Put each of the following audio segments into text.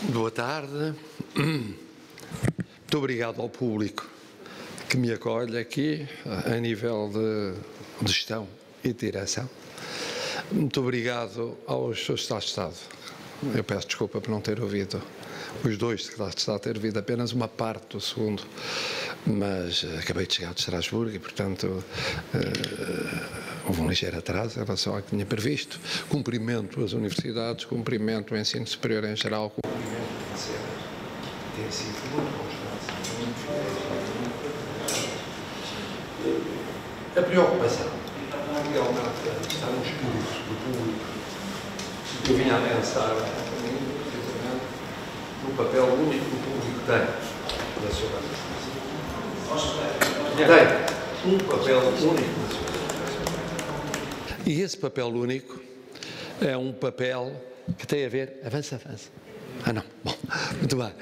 Boa tarde. Muito obrigado ao público que me acolhe aqui a nível de gestão e de direção. Muito obrigado aos secretários de Estado. Eu peço desculpa por não ter ouvido os dois secretários de Estado, ter ouvido apenas uma parte do segundo, mas acabei de chegar de Estrasburgo e, portanto, houve um ligeiro atraso em relação ao que tinha previsto. Cumprimento as universidades, cumprimento o ensino superior em geral, cumprimento a Cenas, tem sido muito constante, muito fiéis. A preocupação, realmente, está no espírito do público. Eu vinha a pensar, precisamente, no papel único que o público tem na sua tem um papel único na sua vida. E esse papel único é um papel que tem a ver... Avança. Ah, não. Bom, muito bem.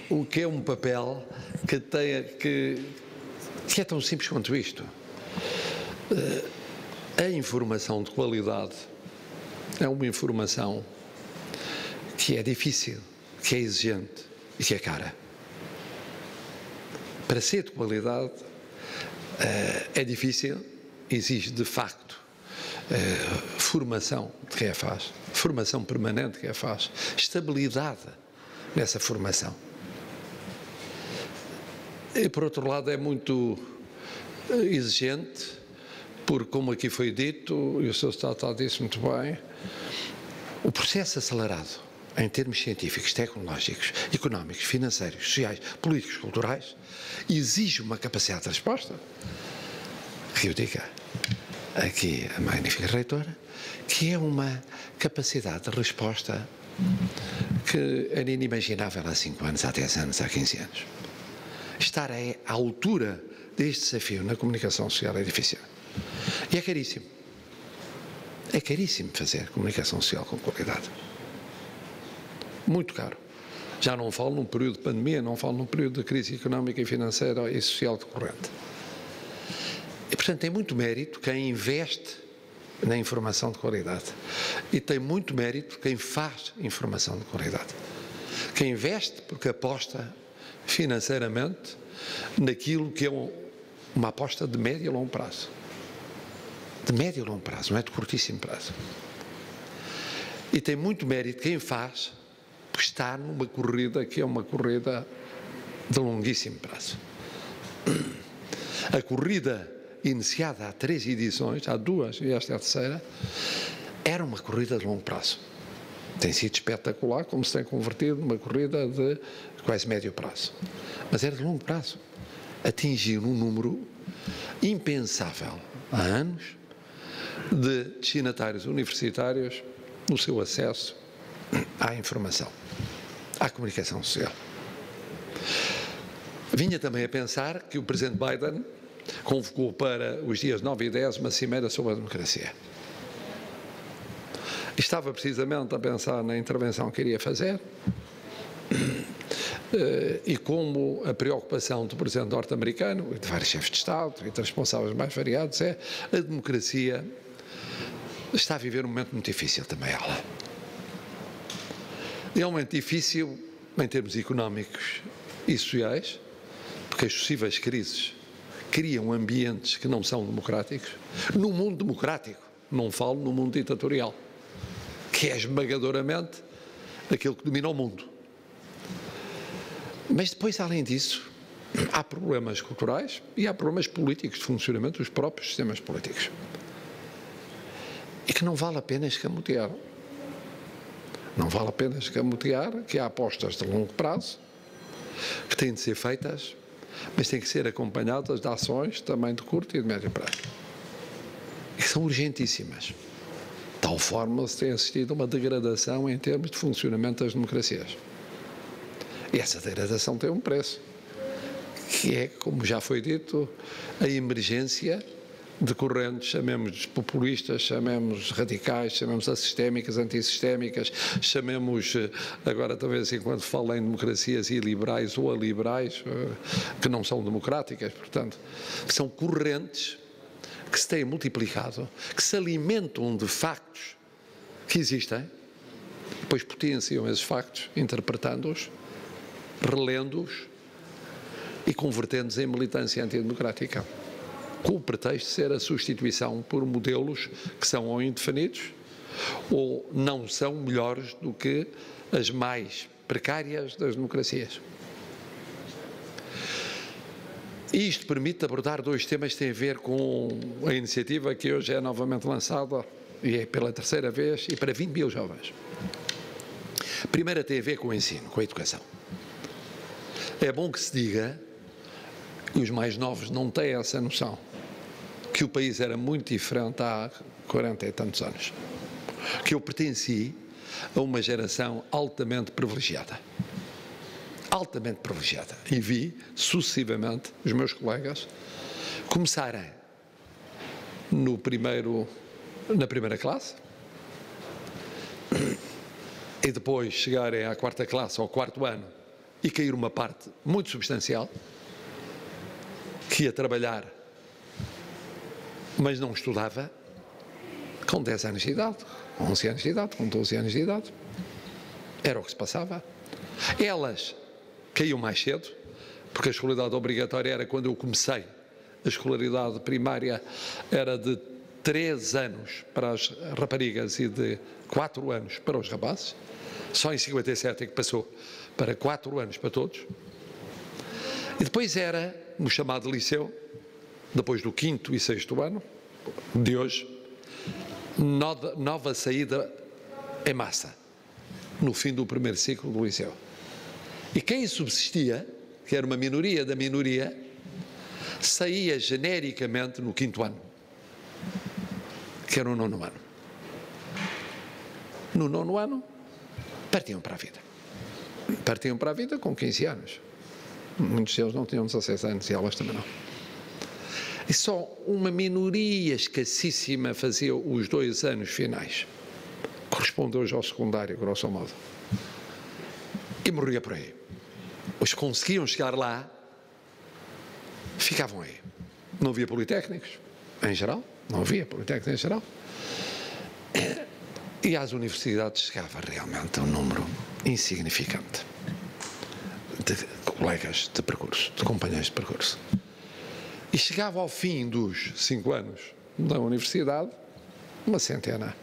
O que é um papel que é tão simples quanto isto. A informação de qualidade é uma informação que é difícil, que é exigente e que é cara. Para ser de qualidade é difícil, exige de facto formação de quem a faz, formação permanente de quem a faz, estabilidade nessa formação. E por outro lado é muito exigente, porque como aqui foi dito, e o Sr. Secretário disse muito bem, o processo acelerado em termos científicos, tecnológicos, económicos, financeiros, sociais, políticos, culturais, exige uma capacidade de resposta, que eu diga aqui a magnífica reitora, que é uma capacidade de resposta que era inimaginável há 5 anos, há 10 anos, há 15 anos. Estar à altura deste desafio na comunicação social é difícil. E é caríssimo. É caríssimo fazer comunicação social com qualidade. Muito caro. Já não falo num período de pandemia, não falo num período de crise económica e financeira e social decorrente. E, portanto, tem muito mérito quem investe na informação de qualidade. E tem muito mérito quem faz informação de qualidade. Quem investe porque aposta financeiramente naquilo que é uma aposta de médio e longo prazo. De médio e longo prazo, não é de curtíssimo prazo. E tem muito mérito quem faz porque está numa corrida que é uma corrida de longuíssimo prazo. A corrida iniciada há 3 edições, há 2 e esta é a terceira, era uma corrida de longo prazo. Tem sido espetacular como se tem convertido numa corrida de quase médio prazo. Mas era de longo prazo. Atingiu um número impensável há anos de destinatários universitários no seu acesso à informação, à comunicação social. Vinha também a pensar que o Presidente Biden convocou para os dias 9 e 10 uma cimeira sobre a democracia. Estava precisamente a pensar na intervenção que iria fazer e como a preocupação do Presidente norte-americano e de vários chefes de Estado e de responsáveis mais variados é a democracia está a viver um momento muito difícil também ela. É um momento difícil em termos económicos e sociais, porque as sucessivas crises criam ambientes que não são democráticos. No mundo democrático, não falo no mundo ditatorial, que é esmagadoramente aquilo que domina o mundo. Mas depois, além disso, há problemas culturais e há problemas políticos de funcionamento dos próprios sistemas políticos. E que não vale a pena escamotear. Não vale a pena escamotear que há apostas de longo prazo que têm de ser feitas, mas têm que ser acompanhadas de ações também de curto e de médio prazo. E que são urgentíssimas. De tal forma se tem assistido a uma degradação em termos de funcionamento das democracias. E essa degradação tem um preço, que é, como já foi dito, a emergência de correntes, chamemos populistas, chamemos radicais, chamemos assistémicas, antissistémicas, chamemos, agora talvez enquanto falo em democracias iliberais ou aliberais, que não são democráticas, portanto, são correntes que se têm multiplicado, que se alimentam de factos que existem Depois potenciam esses factos, interpretando-os, relendo-os e convertendo-os em militância antidemocrática, com o pretexto de ser a substituição por modelos que são ou indefinidos ou não são melhores do que as mais precárias das democracias. Isto permite abordar dois temas que têm a ver com a iniciativa que hoje é novamente lançada, e é pela terceira vez, e para 20 mil jovens. A primeira tem a ver com o ensino, com a educação. É bom que se diga, e os mais novos não têm essa noção, que o país era muito diferente há 40 e tantos anos. Que eu pertenci a uma geração altamente privilegiada. Altamente privilegiada. E vi, sucessivamente, os meus colegas começarem na primeira classe e depois chegarem à quarta classe, ao quarto ano, e cair uma parte muito substancial, que ia trabalhar, mas não estudava, com 10 anos de idade, com 11 anos de idade, com 12 anos de idade. Era o que se passava. Elas caíam mais cedo, porque a escolaridade obrigatória era quando eu comecei. A escolaridade primária era de 3 anos para as raparigas e de 4 anos para os rapazes. Só em 57 é que passou para 4 anos para todos. E depois era no chamado liceu, depois do 5º e 6º ano de hoje, nova saída em massa, no fim do primeiro ciclo do liceu. E quem subsistia, que era uma minoria da minoria, saía genericamente no 5º ano, que era o 9º ano. No 9º ano, partiam para a vida. Partiam para a vida com 15 anos. Muitos deles não tinham 16 anos e elas também não. E só uma minoria escassíssima fazia os 2 anos finais. Corresponde hoje ao secundário, grosso modo. E morria por aí. Os que conseguiam chegar lá, ficavam aí. Não havia politécnicos, em geral. Não havia politécnicos em geral. E às universidades chegava realmente a um número insignificante de colegas de percurso, de companheiros de percurso. E chegava ao fim dos 5 anos da universidade, uma centena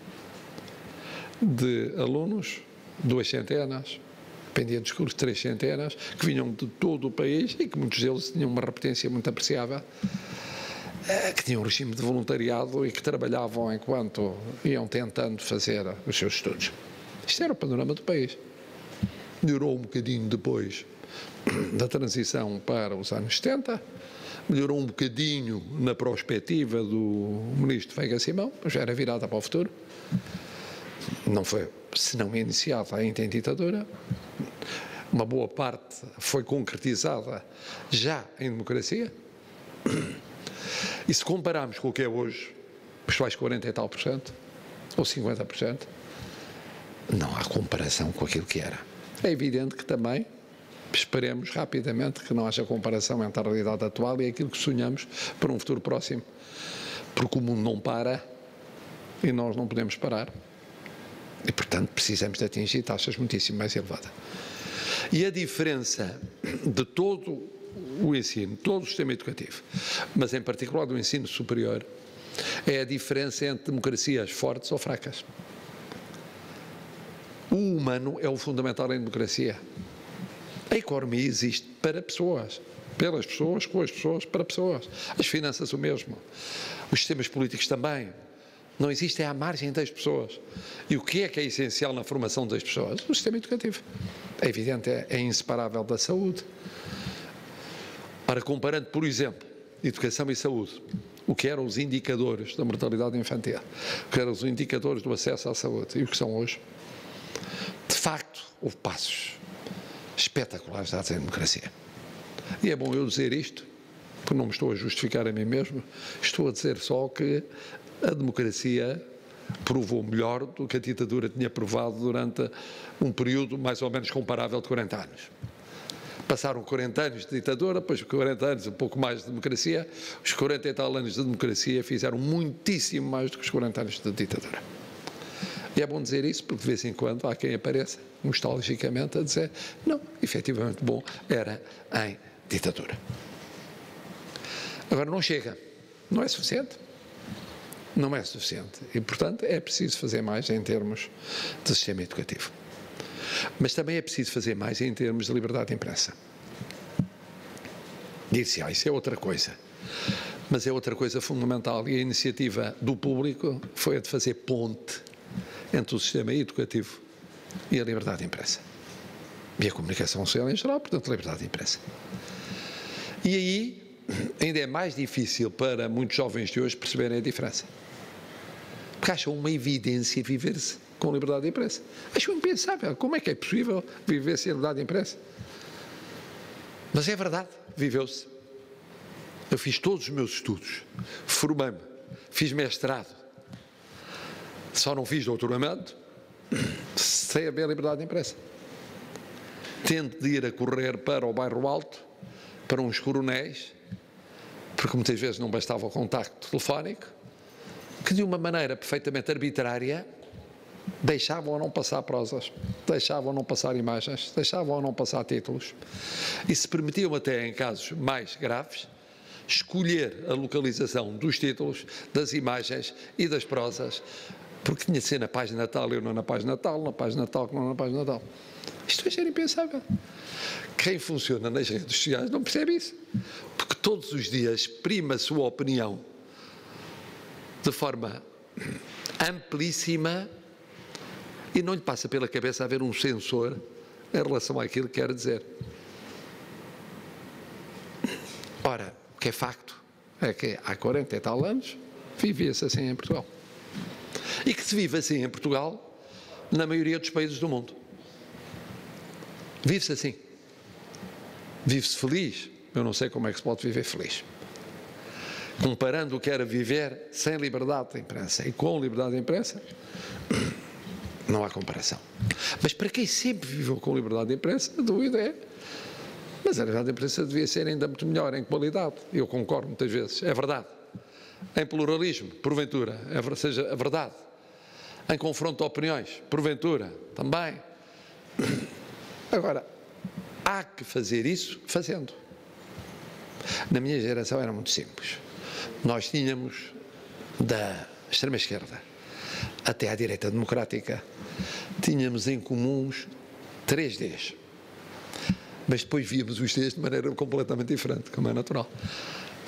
de alunos, 2 centenas, dependia dos cursos, 3 centenas, que vinham de todo o país e que muitos deles tinham uma repetência muito apreciável, que tinham um regime de voluntariado e que trabalhavam enquanto iam tentando fazer os seus estudos. Isto era o panorama do país. Melhorou um bocadinho depois da transição para os anos 70, melhorou um bocadinho na perspectiva do ministro Veiga Simão, mas já era virada para o futuro. Não foi, senão iniciada ainda em ditadura. Uma boa parte foi concretizada já em democracia. E se compararmos com o que é hoje, os tais 40 e tal %, ou 50%, não há comparação com aquilo que era. É evidente que também esperemos rapidamente que não haja comparação entre a realidade atual e aquilo que sonhamos para um futuro próximo. Porque o mundo não para e nós não podemos parar. E, portanto, precisamos de atingir taxas muitíssimo mais elevadas. E a diferença de todo o ensino, todo o sistema educativo, mas em particular do ensino superior, é a diferença entre democracias fortes ou fracas. O humano é o fundamental em democracia. A economia existe para pessoas, pelas pessoas, com as pessoas, para pessoas. As finanças o mesmo. Os sistemas políticos também. Não existem à margem das pessoas. E o que é essencial na formação das pessoas? O sistema educativo. É evidente, é inseparável da saúde. Ora, comparando, por exemplo, educação e saúde, o que eram os indicadores da mortalidade infantil, o que eram os indicadores do acesso à saúde e o que são hoje, de facto, houve passos espetaculares dados em democracia. E é bom eu dizer isto, porque não me estou a justificar a mim mesmo, estou a dizer só que a democracia provou melhor do que a ditadura tinha provado durante um período mais ou menos comparável de 40 anos. Passaram 40 anos de ditadura, depois 40 anos, um pouco mais de democracia. Os 40 e tal anos de democracia fizeram muitíssimo mais do que os 40 anos de ditadura. E é bom dizer isso, porque de vez em quando há quem apareça, nostalgicamente, a dizer, não, efetivamente bom era em ditadura. Agora não chega, não é suficiente. Não é suficiente. E, portanto, é preciso fazer mais em termos de sistema educativo. Mas também é preciso fazer mais em termos de liberdade de imprensa. Diz-se, isso é outra coisa. Mas é outra coisa fundamental. E a iniciativa do público foi a de fazer ponte entre o sistema educativo e a liberdade de imprensa. E a comunicação social em geral, portanto, a liberdade de imprensa. E aí ainda é mais difícil para muitos jovens de hoje perceberem a diferença. Porque acham uma evidência viver-se com liberdade de imprensa. Acham impensável. Como é que é possível viver sem liberdade de imprensa? Mas é verdade, viveu-se. Eu fiz todos os meus estudos, formei-me, fiz mestrado, só não fiz doutoramento, sem haver liberdade de imprensa. Tendo de ir a correr para o Bairro Alto, para uns coronéis, porque muitas vezes não bastava o contacto telefónico, que de uma maneira perfeitamente arbitrária deixavam ou não passar prosas, deixavam ou não passar imagens, deixavam ou não passar títulos, e se permitiam até, em casos mais graves, escolher a localização dos títulos, das imagens e das prosas, porque tinha de ser na página tal, eu não na página tal, na página tal, não na página tal. Isto vai ser impensável. Quem funciona nas redes sociais não percebe isso, porque todos os dias exprime a sua opinião de forma amplíssima e não lhe passa pela cabeça haver um censor em relação àquilo que quer dizer. Ora, o que é facto é que há 40 e tal anos vivia-se assim em Portugal. E que se vive assim em Portugal na maioria dos países do mundo. Vive-se assim. Vive-se feliz. Eu não sei como é que se pode viver feliz. Comparando o que era viver sem liberdade de imprensa e com liberdade de imprensa, não há comparação. Mas para quem sempre viveu com liberdade de imprensa, a dúvida é, mas a liberdade de imprensa devia ser ainda muito melhor em qualidade. Eu concordo muitas vezes, é verdade. Em pluralismo, porventura, seja a verdade. Em confronto de opiniões, porventura, também. Agora, há que fazer isso fazendo. Na minha geração era muito simples. Nós tínhamos, da extrema-esquerda até à direita democrática, tínhamos em comuns 3 Ds. Mas depois víamos os Ds de maneira completamente diferente, como é natural.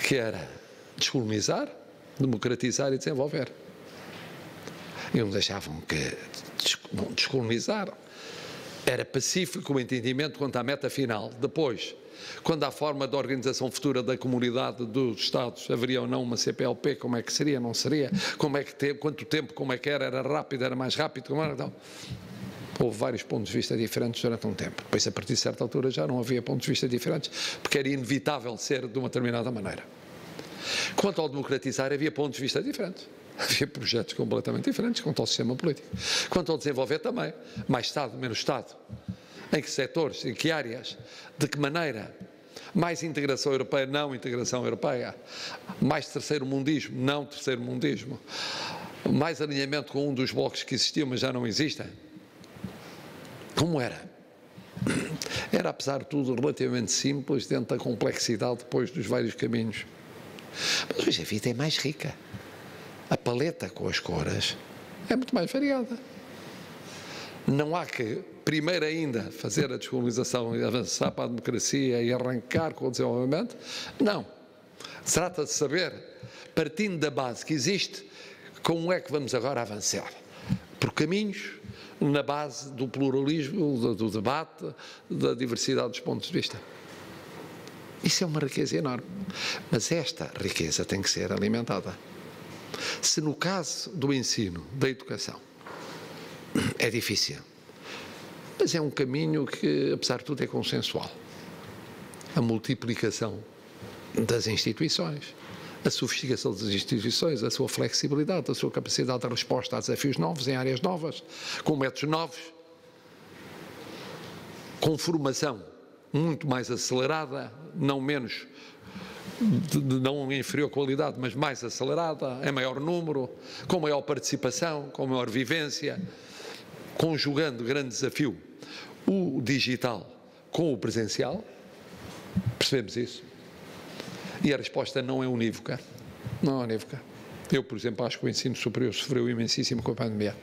Que era descolonizar, democratizar e desenvolver. E não deixavam que descolonizar. Era pacífico o entendimento quanto à meta final. Depois, quando à forma de organização futura da comunidade dos Estados, haveria ou não uma CPLP, como é que seria, não seria, como é que quanto tempo, como é que era rápido, era mais rápido, como era, então. Houve vários pontos de vista diferentes durante um tempo. Depois, a partir de certa altura, já não havia pontos de vista diferentes, porque era inevitável ser de uma determinada maneira. Quanto ao democratizar, havia pontos de vista diferentes. Havia projetos completamente diferentes quanto ao sistema político. Quanto ao desenvolver também, mais Estado, menos Estado. Em que setores, em que áreas, de que maneira? Mais integração europeia, não integração europeia. Mais terceiro-mundismo, não terceiro-mundismo. Mais alinhamento com um dos blocos que existiam, mas já não existem. Como era? Era, apesar de tudo, relativamente simples, dentro da complexidade, depois dos vários caminhos. Mas hoje a vida é mais rica. A paleta com as cores é muito mais variada. Não há que, primeiro ainda, fazer a descolonização e avançar para a democracia e arrancar com o desenvolvimento. Não. Trata de saber, partindo da base que existe, como é que vamos agora avançar. Por caminhos, na base do pluralismo, do debate, da diversidade dos pontos de vista. Isso é uma riqueza enorme. Mas esta riqueza tem que ser alimentada. Se no caso do ensino, da educação, é difícil, mas é um caminho que, apesar de tudo, é consensual. A multiplicação das instituições, a sofisticação das instituições, a sua flexibilidade, a sua capacidade de resposta a desafios novos, em áreas novas, com métodos novos, com formação muito mais acelerada, não menos de não inferior qualidade, mas mais acelerada, em maior número, com maior participação, com maior vivência, conjugando grande desafio, o digital com o presencial. Percebemos isso? E a resposta não é unívoca. Não é unívoca. Eu, por exemplo, acho que o ensino superior sofreu imensíssimo com a pandemia.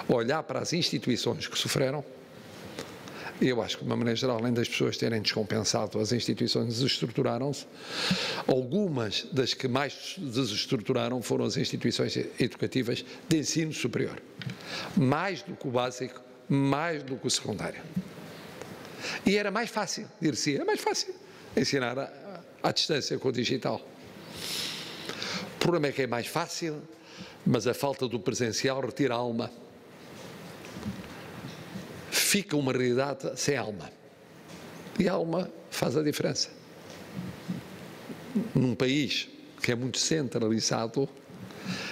Olhar para as instituições que sofreram, eu acho que, de uma maneira geral, além das pessoas terem descompensado, as instituições desestruturaram-se. Algumas das que mais desestruturaram foram as instituições educativas de ensino superior. Mais do que o básico, mais do que o secundário. E era mais fácil, dir-se, é mais fácil ensinar à distância com o digital. O problema é que é mais fácil, mas a falta do presencial retira a alma. Fica uma realidade sem alma. E a alma faz a diferença. Num país que é muito centralizado,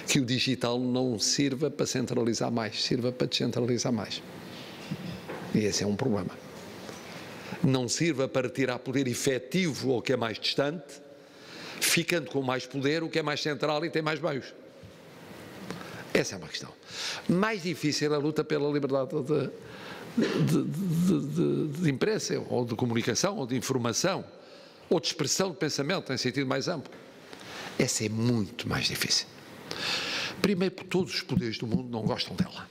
que o digital não sirva para centralizar mais, sirva para descentralizar mais. E esse é um problema. Não sirva para tirar poder efetivo ao que é mais distante, ficando com mais poder o que é mais central e tem mais meios. Essa é uma questão. Mais difícil é a luta pela liberdade de imprensa, ou de comunicação, ou de informação, ou de expressão de pensamento em sentido mais amplo. Essa é muito mais difícil. Primeiro, porque todos os poderes do mundo não gostam dela.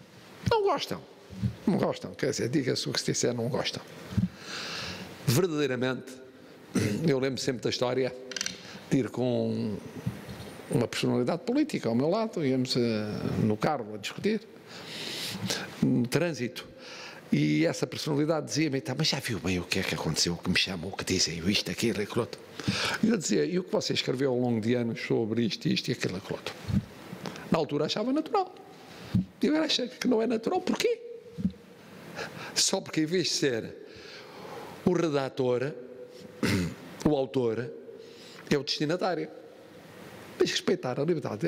Não gostam. Não gostam. Quer dizer, diga-se o que se disser, não gostam. Verdadeiramente, eu lembro sempre da história de ir com uma personalidade política ao meu lado, íamos no carro a discutir, no trânsito, e essa personalidade dizia-me, tá, mas já viu bem o que é que aconteceu, o que me chamam, o que dizem, isto, aquilo, aquilo outro. E eu dizia, e o que você escreveu ao longo de anos sobre isto e aquilo, aquilo outro? Na altura achava natural. E agora acho que não é natural. Porquê? Só porque em vez de ser o redator, o autor, é o destinatário. Mas respeitar a liberdade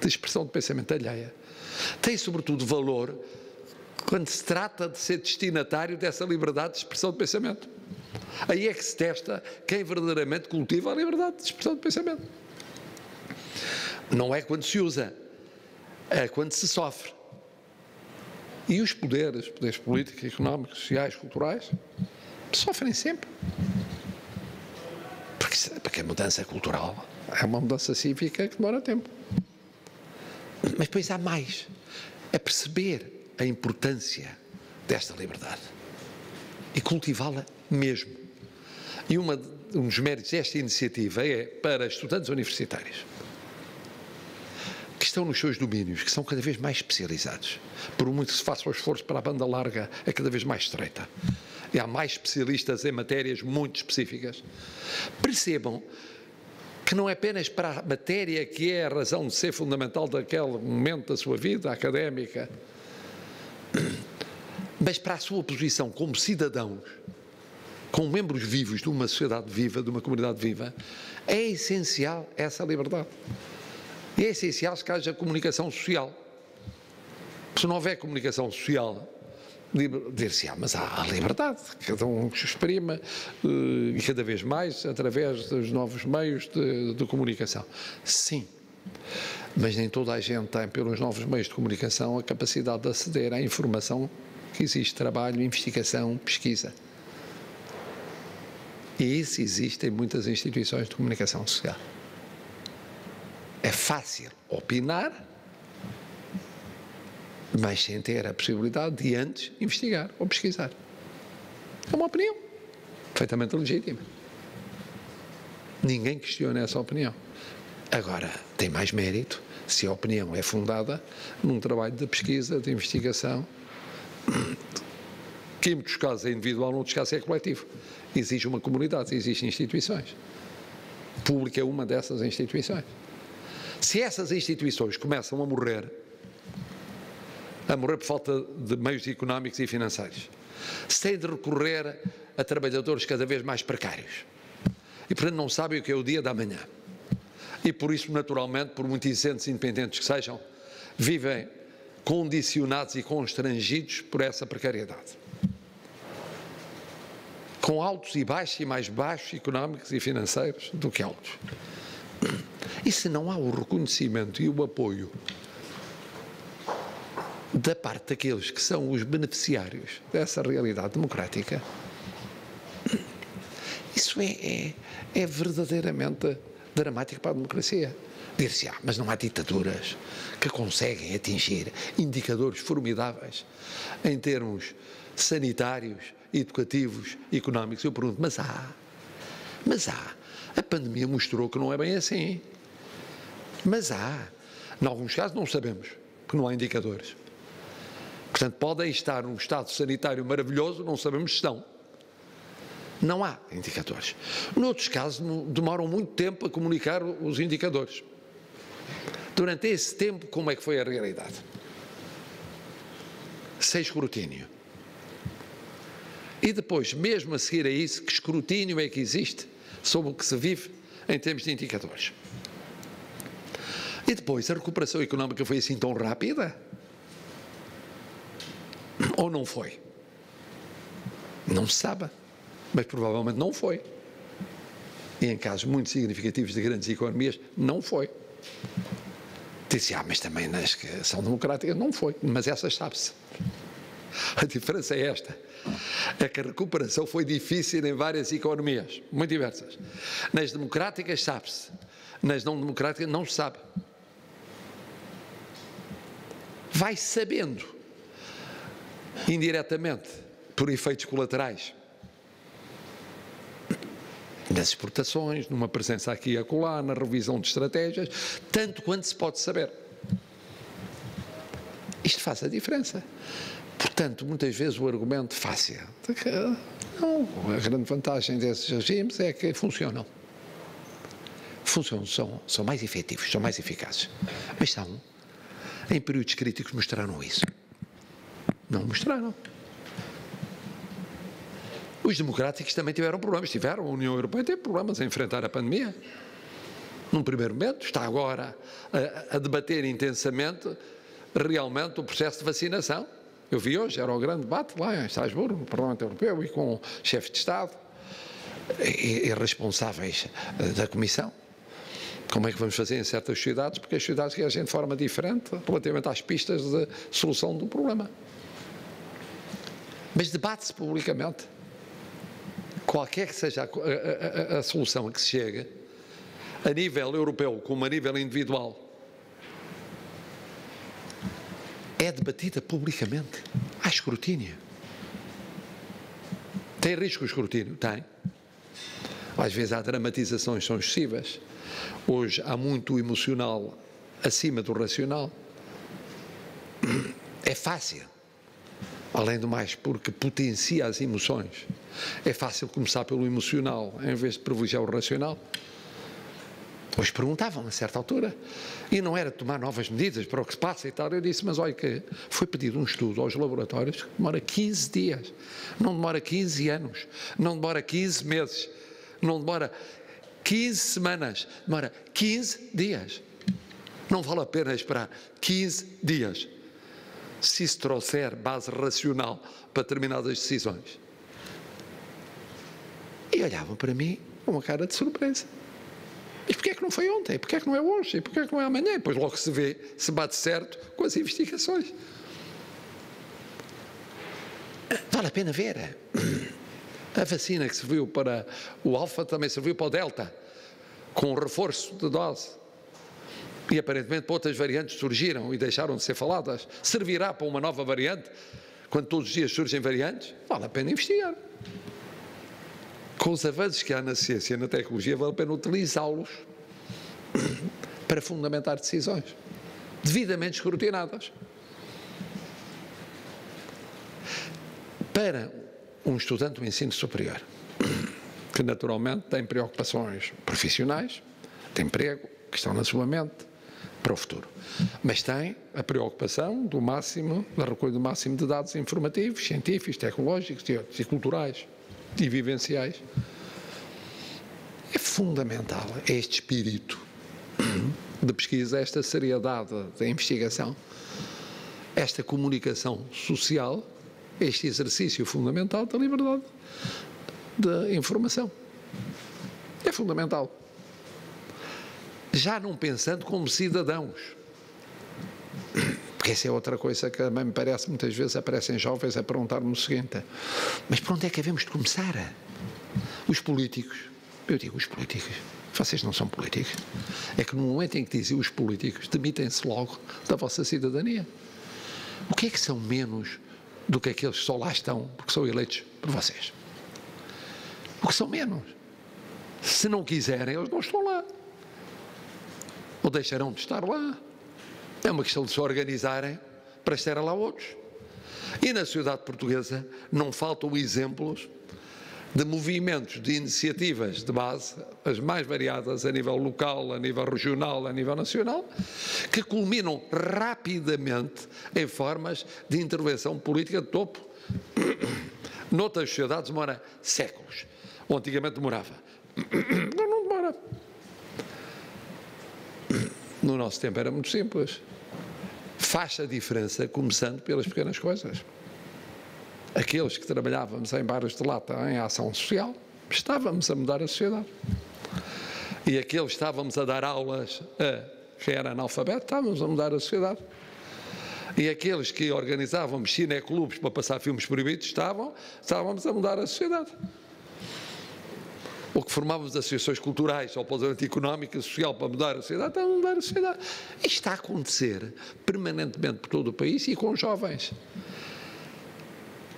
de expressão de pensamento alheia tem, sobretudo, valor quando se trata de ser destinatário dessa liberdade de expressão de pensamento. Aí é que se testa quem verdadeiramente cultiva a liberdade de expressão de pensamento. Não é quando se usa, é quando se sofre. E os poderes políticos, económicos, sociais, culturais, sofrem sempre. Porque a mudança cultural é uma mudança cívica que demora tempo. Mas depois há mais. É perceber a importância desta liberdade e cultivá-la mesmo. E um dos méritos desta iniciativa é para estudantes universitários que estão nos seus domínios, que são cada vez mais especializados. Por muito que se faça o esforço para a banda larga, é cada vez mais estreita. E há mais especialistas em matérias muito específicas. Percebam que não é apenas para a matéria que é a razão de ser fundamental daquele momento da sua vida académica, mas para a sua posição como cidadãos, como membros vivos de uma sociedade viva, de uma comunidade viva, é essencial essa liberdade. E é essencial que haja comunicação social. Se não houver comunicação social, dir-se, mas há liberdade, cada um se exprima e cada vez mais através dos novos meios de comunicação. Sim, mas nem toda a gente tem, pelos novos meios de comunicação, a capacidade de aceder à informação que existe, trabalho, investigação, pesquisa. E isso existe em muitas instituições de comunicação social. É fácil opinar, mas sem ter a possibilidade de antes investigar ou pesquisar. É uma opinião perfeitamente legítima. Ninguém questiona essa opinião. Agora, tem mais mérito se a opinião é fundada num trabalho de pesquisa, de investigação, que em muitos casos é individual, em outros casos é coletivo. Exige uma comunidade, existem instituições. A pública é uma dessas instituições. Se essas instituições começam a morrer por falta de meios económicos e financeiros, se tem de recorrer a trabalhadores cada vez mais precários e, portanto, não sabem o que é o dia da manhã. E, por isso, naturalmente, por muito incêndios independentes que sejam, vivem condicionados e constrangidos por essa precariedade. com altos e baixos e mais baixos económicos e financeiros do que altos. E se não há o reconhecimento e o apoio da parte daqueles que são os beneficiários dessa realidade democrática, isso é verdadeiramente dramático para a democracia. Dir-se, mas não há ditaduras que conseguem atingir indicadores formidáveis em termos sanitários, educativos, económicos. Eu pergunto, mas há. A pandemia mostrou que não é bem assim. Mas há. Em alguns casos não sabemos, porque não há indicadores. Portanto, podem estar num estado sanitário maravilhoso, não sabemos se estão. Não há indicadores. Noutros casos, demoram muito tempo a comunicar os indicadores. Durante esse tempo, como é que foi a realidade? Sem escrutínio. E depois, mesmo a seguir a isso, que escrutínio é que existe sobre o que se vive em termos de indicadores? E depois, a recuperação económica foi assim tão rápida? Ou não foi? Não se sabe, mas provavelmente não foi. E em casos muito significativos de grandes economias, não foi. Disse, mas também nas que são democráticas não foi, mas essas sabe-se. A diferença é esta, é que a recuperação foi difícil em várias economias, muito diversas. Nas democráticas sabe-se, nas não democráticas não se sabe. Vai sabendo, indiretamente, por efeitos colaterais, nas exportações, numa presença aqui e acolá, na revisão de estratégias, tanto quanto se pode saber. Isto faz a diferença. Portanto, muitas vezes o argumento fácil de que não, a grande vantagem desses regimes é que funcionam. Funcionam, são mais efetivos, são mais eficazes. Mas são, em períodos críticos, mostraram isso. Não mostraram. Os democráticos também tiveram problemas. A União Europeia teve problemas a enfrentar a pandemia. Num primeiro momento, está agora a debater intensamente realmente o processo de vacinação. Eu vi hoje, era o grande debate lá em Estrasburgo, no Parlamento Europeu, e com chefes de Estado e responsáveis da Comissão. Como é que vamos fazer em certas sociedades? Porque as sociedades reagem de forma diferente relativamente às pistas de solução do problema. Mas debate-se publicamente. Qualquer que seja a solução a que se chega, a nível europeu como a nível individual, é debatida publicamente. Há escrutínio. Tem risco o escrutínio? Tem. Às vezes há dramatizações, são excessivas. Hoje há muito emocional acima do racional. É fácil. Além do mais, porque potencia as emoções. É fácil começar pelo emocional, em vez de privilegiar o racional. Hoje perguntavam, a certa altura, e não era tomar novas medidas para o que se passa e tal. Eu disse, mas olha que foi pedido um estudo aos laboratórios que demora 15 dias, não demora 15 anos, não demora 15 meses, não demora 15 semanas, demora 15 dias. Não vale a pena esperar 15 dias. Se se trouxer base racional para determinadas decisões. E olhavam para mim com uma cara de surpresa. E porquê é que não foi ontem? Porquê é que não é hoje? E porquê é que não é amanhã? E depois logo se vê, se bate certo com as investigações. Vale a pena ver. A vacina que serviu para o Alfa também serviu para o Delta, com um reforço de dose. E aparentemente outras variantes surgiram e deixaram de ser faladas. Servirá para uma nova variante? Quando todos os dias surgem variantes? Vale a pena investigar. Com os avanços que há na ciência e na tecnologia, vale a pena utilizá-los para fundamentar decisões devidamente escrutinadas. Para um estudante do ensino superior, que naturalmente tem preocupações profissionais, de emprego, que estão na sua mente, para o futuro. Mas tem a preocupação do máximo, da recolha do máximo de dados informativos, científicos, tecnológicos e culturais e vivenciais. É fundamental este espírito de pesquisa, esta seriedade da investigação, esta comunicação social, este exercício fundamental da liberdade de informação. É fundamental. Já não pensando como cidadãos. Porque essa é outra coisa que também me parece, muitas vezes aparecem jovens a perguntar-me o seguinte: mas por onde é que havemos de começar? Os políticos. Eu digo, os políticos. Vocês não são políticos. É que no momento em que dizem os políticos, demitem-se logo da vossa cidadania. O que é que são menos do que aqueles que só lá estão porque são eleitos por vocês? O que são menos? Se não quiserem, eles não estão lá. Ou deixarão de estar lá. É uma questão de se organizarem para estar lá outros. E na sociedade portuguesa não faltam exemplos de movimentos, de iniciativas de base, as mais variadas a nível local, a nível regional, a nível nacional, que culminam rapidamente em formas de intervenção política de topo. Noutras sociedades demora séculos, ou antigamente demorava. Não demora. No nosso tempo era muito simples. Faz a diferença começando pelas pequenas coisas. Aqueles que trabalhávamos em bares de lata em ação social, estávamos a mudar a sociedade. E aqueles que estávamos a dar aulas a quem era analfabeto, estávamos a mudar a sociedade. E aqueles que organizávamos cineclubes para passar filmes proibidos, estávamos a mudar a sociedade. Ou que formávamos associações culturais ou poder económico e social para mudar a sociedade, estávamos a mudar a sociedade. Isto está a acontecer permanentemente por todo o país e com jovens.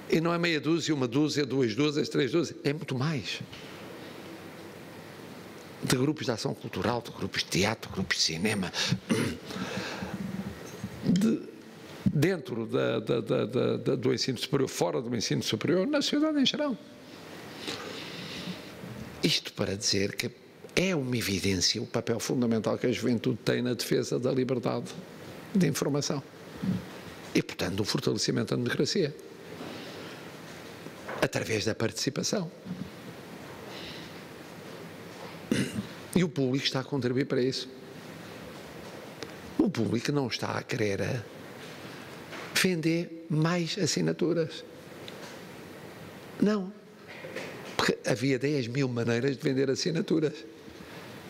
E não é meia dúzia, uma dúzia, duas dúzias, três dúzias, é muito mais. De grupos de ação cultural, de grupos de teatro, de grupos de cinema, dentro do ensino superior, fora do ensino superior, na sociedade em geral. Isto para dizer que é uma evidência o papel fundamental que a juventude tem na defesa da liberdade de informação e, portanto, do fortalecimento da democracia, através da participação. E o público está a contribuir para isso. O público não está a querer vender mais assinaturas. Não. Porque havia 10 mil maneiras de vender assinaturas.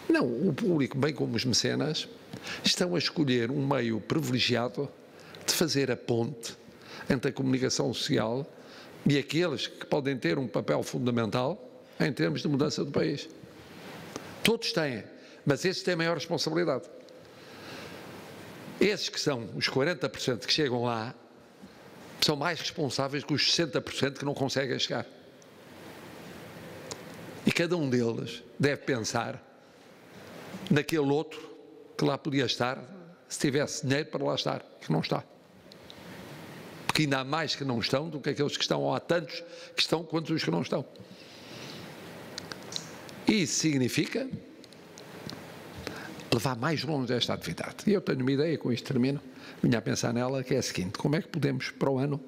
Não, o público, bem como os mecenas, estão a escolher um meio privilegiado de fazer a ponte entre a comunicação social e aqueles que podem ter um papel fundamental em termos de mudança do país. Todos têm, mas esses têm maior responsabilidade. Esses que são os 40% que chegam lá são mais responsáveis que os 60% que não conseguem chegar. E cada um deles deve pensar naquele outro que lá podia estar se tivesse dinheiro para lá estar, que não está. Porque ainda há mais que não estão do que aqueles que estão, ou há tantos que estão quanto os que não estão. E isso significa levar mais longe esta atividade. E eu tenho uma ideia, com isto termino, vinha a pensar nela, que é a seguinte: como é que podemos, para o ano,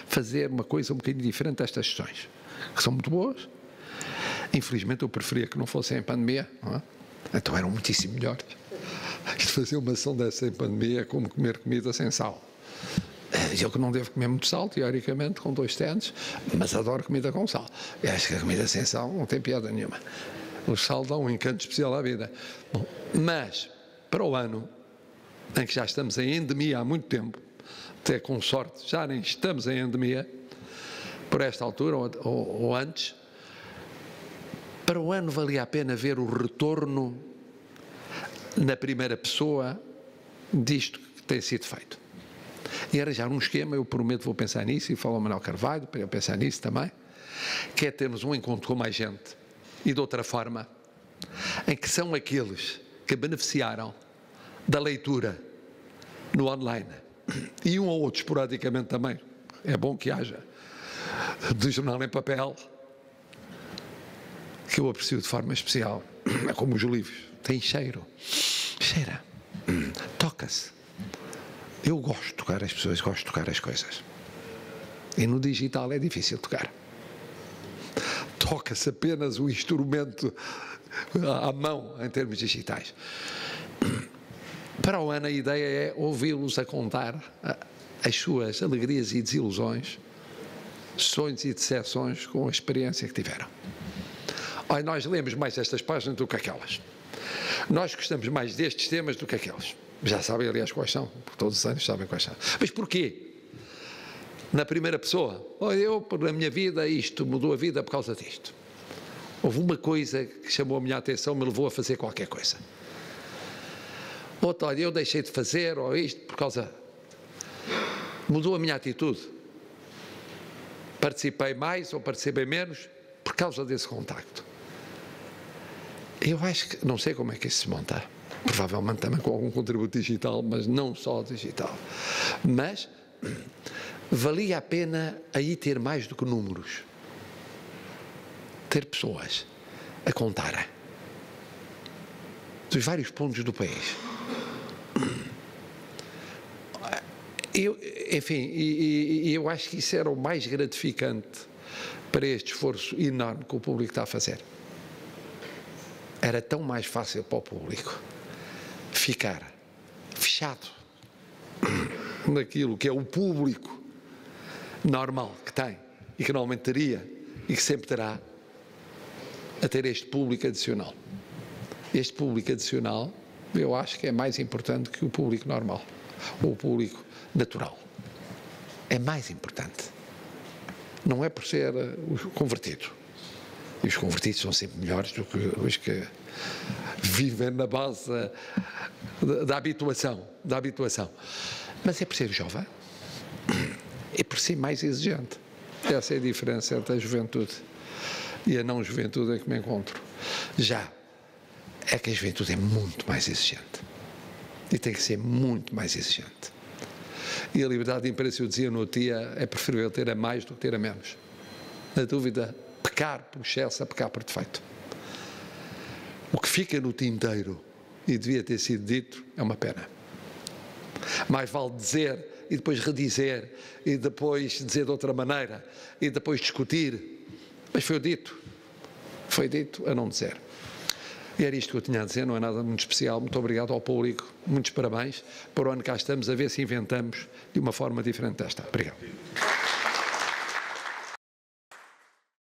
fazer uma coisa um bocadinho diferente destas sessões, que são muito boas. Infelizmente eu preferia que não fossem em pandemia, não é? Então eram muitíssimo melhores. Isto fazer uma ação dessa em pandemia é como comer comida sem sal. Eu que não devo comer muito sal, teoricamente, com 2 dentes, mas adoro comida com sal. Eu acho que a comida sem sal não tem piada nenhuma. O sal dá um encanto especial à vida. Bom, mas, para o ano, em que já estamos em endemia há muito tempo, até com sorte, já nem estamos em endemia, por esta altura ou antes, para o ano valia a pena ver o retorno na primeira pessoa disto que tem sido feito. E arranjar um esquema, eu prometo, vou pensar nisso, e falo ao Manuel Carvalho, para eu pensar nisso também, que é termos um encontro com mais gente, e de outra forma, em que são aqueles que beneficiaram da leitura no online, e um ou outro esporadicamente também, é bom que haja, do jornal em papel, que eu aprecio de forma especial, como os livros, tem cheiro, cheira, toca-se. Eu gosto de tocar as pessoas, gosto de tocar as coisas. E no digital é difícil tocar. Toca-se apenas o instrumento à mão em termos digitais. Para o ano a ideia é ouvi-los a contar as suas alegrias e desilusões sonhos e decepções com a experiência que tiveram. Olha, nós lemos mais estas páginas do que aquelas. Nós gostamos mais destes temas do que aqueles. Já sabem, aliás, quais são. Todos os anos sabem quais são. Mas porquê? Na primeira pessoa. Olha, eu, na minha vida, isto mudou a vida por causa disto. Houve uma coisa que chamou a minha atenção, me levou a fazer qualquer coisa. Outra, olha, eu deixei de fazer, ou isto, por causa... Mudou a minha atitude. Participei mais ou participei menos por causa desse contacto. Eu acho que, não sei como é que isso se monta, provavelmente também com algum contributo digital, mas não só digital. Mas valia a pena aí ter mais do que números. Ter pessoas a contarem dos vários pontos do país. Enfim, eu acho que isso era o mais gratificante para este esforço enorme que o público está a fazer. Era tão mais fácil para o público ficar fechado naquilo que é o público normal que tem e que normalmente teria e que sempre terá, a ter este público adicional. Este público adicional, eu acho que é mais importante que o público normal, ou o público natural. É mais importante. Não é por ser o convertido. E os convertidos são sempre melhores do que os que vivem na base da habituação. Mas é por ser jovem. É por ser mais exigente. Essa é a diferença entre a juventude e a não juventude em que me encontro. Já é que a juventude é muito mais exigente. E tem que ser muito mais exigente. E a liberdade de imprensa, eu dizia no outro dia, é preferível ter a mais do que ter a menos. Na dúvida, pecar por excesso a pecar por defeito. O que fica no tinteiro e devia ter sido dito é uma pena. Mais vale dizer e depois redizer e depois dizer de outra maneira e depois discutir. Mas foi dito a não dizer. E era isto que eu tinha a dizer, não é nada muito especial. Muito obrigado ao público, muitos parabéns. Para o ano cá estamos a ver se inventamos de uma forma diferente desta. Obrigado.